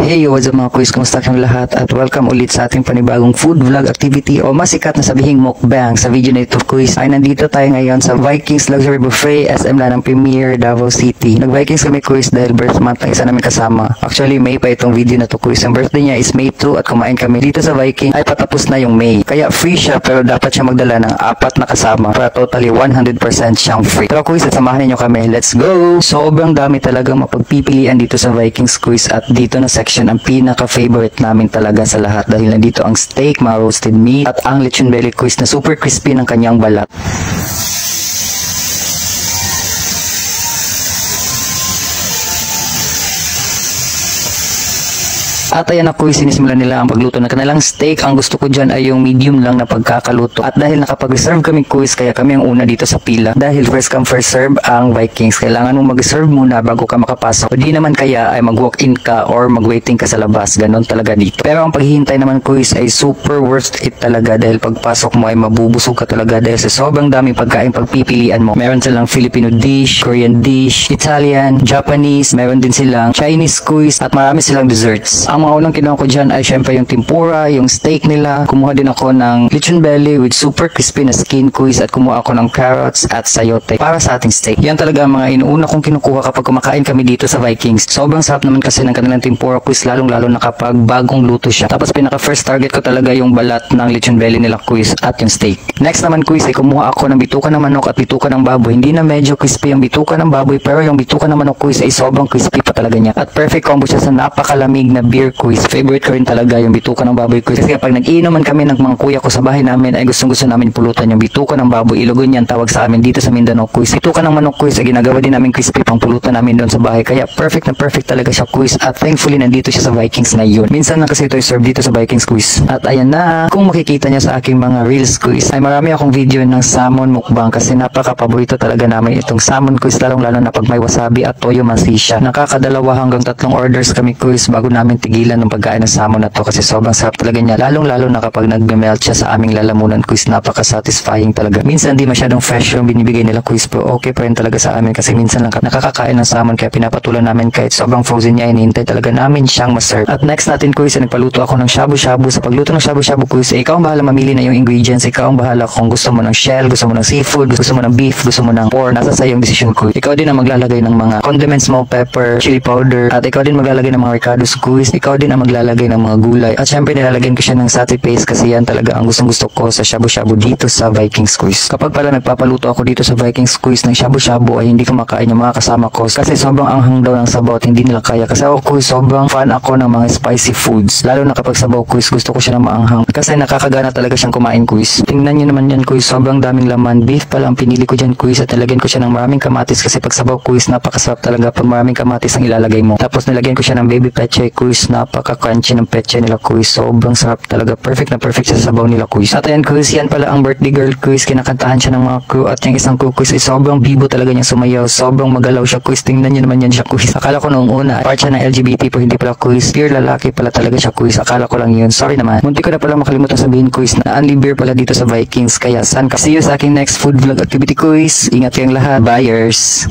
Hey, what's up mga quiz? Kumusta kayong lahat? At welcome ulit sa ating panibagong food vlog activity o mas sikat na sabihing mukbang. Sa video na ito quiz ay nandito tayo ngayon sa Vikings Luxury Buffet SM Lanang Premier, Davao City. Nag-Vikings kami quiz dahil birth month ng isa namin kasama. Actually, May pa itong video na to quiz. Ang birthday niya is May 2 at kumain kami dito sa Viking ay patapos na yung May. Kaya free siya pero dapat siya magdala ng 4 na kasama para totally 100% siyang free. Pero quiz at samahan niyo kami. Let's go! Sobrang dami talaga mapagpipilian dito sa Vikings quiz at dito na section ang pinaka-favorite namin talaga sa lahat dahil nandito ang steak, mga roasted meat at ang lechon belly quiz na super crispy ng kanyang balat. At ayan ako, sinisimulan nila ang pagluto ng kanilang steak. Ang gusto ko dyan ay yung medium lang na pagkakaluto. At dahil nakapag-reserve kami quiz, kaya kami ang una dito sa pila. Dahil first come first serve ang Vikings. Kailangan mong mag-serve muna bago ka makapasok. O di naman kaya ay mag-walk-in ka or mag-waiting ka sa labas. Ganon talaga dito. Pero ang paghihintay naman quiz ay super worth it talaga dahil pagpasok mo ay mabubusog ka talaga dahil sa sobrang daming pagkain pagpipilian mo. Meron silang Filipino dish, Korean dish, Italian, Japanese, meron din silang Chinese quiz at marami silang desserts. Ang mga unang kinuha ko dyan ay syempre yung tempura, yung steak nila. Kumuha din ako ng lechon belly with super crispy na skin quiz at kumuha ako ng carrots at sayote para sa ating steak. Yan talaga ang mga inuuna kong kinukuha kapag kumakain kami dito sa Vikings. Sobrang sarap naman kasi ng kanilang tempura quiz lalong-lalo na kapag bagong luto siya. Tapos pinaka first target ko talaga yung balat ng lechon belly nila quiz at yung steak. Next naman quiz ay kumuha ako ng bituka ng manok at bituka ng baboy. Hindi na medyo crispy yung bituka ng baboy pero yung bituka ng manok quiz ay sobrang crispy pa talaga niya. At perfect combo siya sa napakalamig na beer quiz. Favorite ko rin talaga yung bituka ng baboy quiz. Kasi kapag nag-iinuman kami ng mga kuya ko sa bahay namin ay gustong-gusto namin pulutan yung bituka ng baboy. Ilogon yan tawag sa amin dito sa Mindanao quiz. Bituka ng manok quiz ay ginagawa din namin crispy pang pulutan namin doon sa bahay. Kaya perfect na perfect talaga siya quiz. At thankfully nandito siya sa Vikings ngayon. Minsan na kasi ito serve dito sa Vikings quiz. At ayan na, kung makikita niya sa aking mga reels quiz ay marami akong video ng salmon mukbang kasi napaka-paborito talaga namin itong salmon quiz lalong-lalo na pag may wasabi at toyo mansisya. Nakakadalawa hanggang 3 orders kami quiz bago namin tigilan ng pagkain ng salmon na to kasi sobrang sarap talaga niya lalong-lalo na kapag nag-melt siya sa aming lalamunan quiz. Napaka-satisfying talaga. Minsan di masyadong fresh yung binibigay nila quiz pero okay pa rin talaga sa amin kasi minsan lang nakakakain ng salmon kaya pinapatulan namin kahit sobrang frozen niya hinihintay talaga namin siyang maserve. At next natin quiz ay nagpaluto ako ng shabu-shabu. Sa pagluto ng shabu-shabu quiz ay ikaw ang bahala mamili na yung ingredients. Ikaw ang bahala kung gusto mo ng shell, gusto mo ng seafood, gusto mo ng beef, gusto mo ng pork. Nasa sa yung decision quiz. Ikaw din ang maglalagay ng mga condiments mo, pepper, chili powder at ikaw din maglalagay ng mga ricados quiz. Ikaw din ang maglalagay ng mga gulay. At syempre nilalagyan ko siya ng satay paste kasi yan talaga ang gustong-gusto ko sa shabu-shabu dito sa Vikings quiz. Kapag pala nagpapaluto ako dito sa Vikings quiz ng shabu-shabu ay hindi ko makain yung mga kasama ko kasi sobrang anghang daw ng sabaw at hindi nila kaya. Kasi ako quiz sobrang fan ako ng mga spicy foods. Lalo na kapag sabaw quiz gusto ko siya ng maanghang kasi nakakagana talaga siyang kumain quiz. Tingnan niyo naman yan quiz, sobrang daming laman. Beef pala ang pinili ko dyan quiz at nilagyan ko siya ng maraming kamatis kasi pag sabaw quiz napakasarap talaga pag maraming kamatis ang ilalagay mo. Tapos nilagyan ko siya ng baby peche quiz, napaka-crunchy ng peche nila quiz. Sobrang sarap talaga. Perfect na perfect sa sabaw nila quiz. At ayan quiz, yan pala ang birthday girl quiz. Kinakantahan siya ng mga crew at yung isang crew quiz ay sobrang bibo talaga niya sumayaw. Sobrang magalaw siya quiz. Tingnan niyo naman yan siya quiz. Akala ko noong una part siya ng LGBT pero hindi pala quiz. Pure lalaki pala talaga siya quiz. Akala ko lang yun. Sorry naman. Munti ko na pala makalimutan sabihin quiz na only beer pala dito sa Vikings. Kaya san ka? See you sa aking next food vlog activity quiz. Ingat kayong lahat. Buyers!